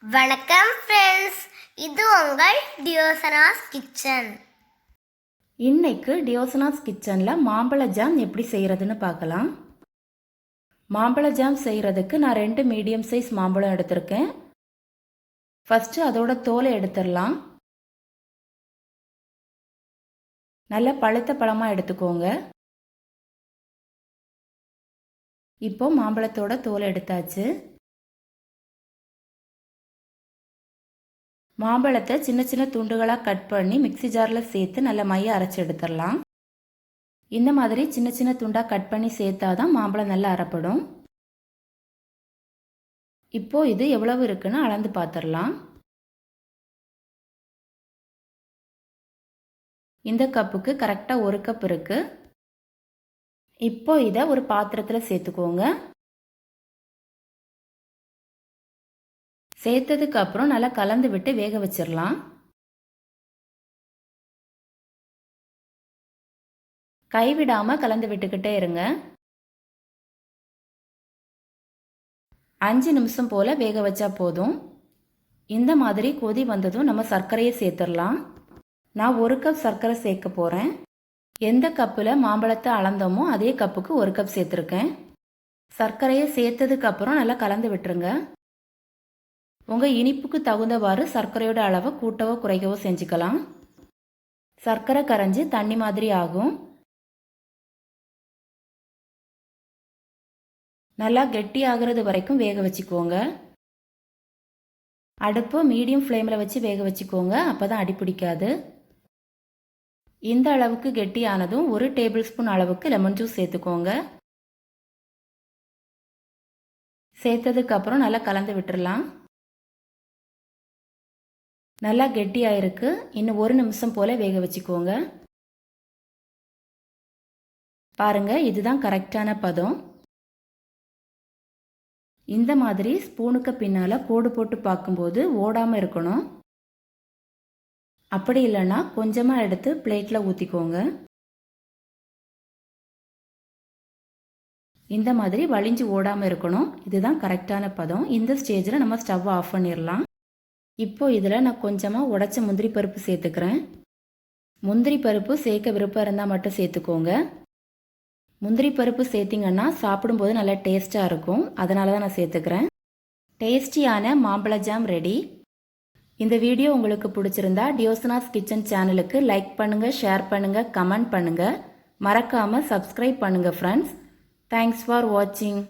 வணக்கம் ஃப்ரெண்ட்ஸ், இது உங்கள் டியோசனாஸ் கிச்சன். இன்னைக்கு டியோசனாஸ் கிச்சனில் மாம்பழ ஜாம் எப்படி செய்கிறதுன்னு பார்க்கலாம். மாம்பழ ஜாம் செய்கிறதுக்கு நான் 2 மீடியம் சைஸ் மாம்பழம் எடுத்திருக்கேன். ஃபஸ்ட்டு அதோட தோலை எடுத்துடலாம். நல்ல பழுத்த பழமாக எடுத்துக்கோங்க. இப்போ மாம்பழத்தோட தோலை எடுத்தாச்சு. மாம்பழத்தை சின்ன சின்ன துண்டுகளாக கட் பண்ணி மிக்சி ஜாரில் சேர்த்து நல்ல மைய அரைச்சி எடுத்துடலாம். இந்த மாதிரி சின்ன சின்ன துண்டாக கட் பண்ணி சேர்த்தா தான் மாம்பழம் நல்லா அரைப்படும். இப்போ இது எவ்வளவு இருக்குன்னு அளந்து பார்த்துடலாம். இந்த கப்புக்கு கரெக்டாக 1 கப் இருக்கு. இப்போ இதை ஒரு பாத்திரத்தில் சேர்த்துக்கோங்க. சேர்த்ததுக்கு அப்புறம் நல்லா கலந்து விட்டு வேக வச்சிடலாம். கைவிடாம கலந்து விட்டுக்கிட்டே இருங்க. 5 நிமிஷம் போல வேக வச்சா போதும். இந்த மாதிரி கொதி வந்ததும் நம்ம சர்க்கரையை சேர்த்துடலாம். நான் 1 கப் சர்க்கரை சேர்க்க போகிறேன். எந்த கப்பில் மாம்பழத்தை அளந்தோமோ அதே கப்புக்கு 1 கப் சேர்த்துருக்கேன். சர்க்கரையை சேர்த்ததுக்கு அப்புறம் நல்லா கலந்து விட்டுருங்க. உங்கள் இனிப்புக்கு தகுந்தவாறு சர்க்கரையோட அளவை கூட்டவோ குறைக்கவோ செஞ்சுக்கலாம். சர்க்கரை கரைஞ்சி தண்ணி மாதிரி ஆகும். நல்லா கெட்டி ஆகிறது வரைக்கும் வேக வச்சுக்கோங்க. அடுப்பு மீடியம் ஃப்ளேமில் வச்சு வேக வச்சுக்கோங்க, அப்போ தான் அடி பிடிக்காது. இந்த அளவுக்கு கெட்டியானதும் 1 டேபிள் ஸ்பூன் அளவுக்கு லெமன் ஜூஸ் சேர்த்துக்கோங்க. சேர்த்ததுக்கு அப்புறம் நல்லா கலந்து விட்டுடலாம். நல்லா கெட்டியாயிருக்கு. இன்னும் 1 நிமிஷம் போல வேக வச்சுக்கோங்க. பாருங்க, இதுதான் கரெக்டான பதம். இந்த மாதிரி ஸ்பூனுக்கு பின்னால் கோடு போட்டு பார்க்கும்போது ஓடாமல் இருக்கணும். அப்படி இல்லைன்னா கொஞ்சமாக எடுத்து பிளேட்டில் ஊற்றிக்கோங்க. இந்த மாதிரி வழிஞ்சு ஓடாமல் இருக்கணும். இதுதான் கரெக்டான பதம். இந்த ஸ்டேஜில் நம்ம ஸ்டவ் ஆஃப் பண்ணிடலாம். இப்போ இதில் நான் கொஞ்சமாக உடைச்ச முந்திரி பருப்பு சேர்த்துக்கிறேன். முந்திரி பருப்பு சேர்க்க விருப்பம் இருந்தால் மட்டும் சேர்த்துக்கோங்க. முந்திரி பருப்பு சேர்த்திங்கன்னா சாப்பிடும்போது நல்லா டேஸ்ட்டாக இருக்கும். அதனால தான் நான் சேர்த்துக்கிறேன். டேஸ்டியான மாம்பழ ஜாம் ரெடி. இந்த வீடியோ உங்களுக்கு பிடிச்சிருந்தா டியோசனாஸ் கிச்சன் சேனலுக்கு லைக் பண்ணுங்கள், ஷேர் பண்ணுங்கள், கமெண்ட் பண்ணுங்கள். மறக்காமல் சப்ஸ்கிரைப் பண்ணுங்கள் ஃப்ரெண்ட்ஸ். தேங்க்ஸ் ஃபார் வாட்சிங்.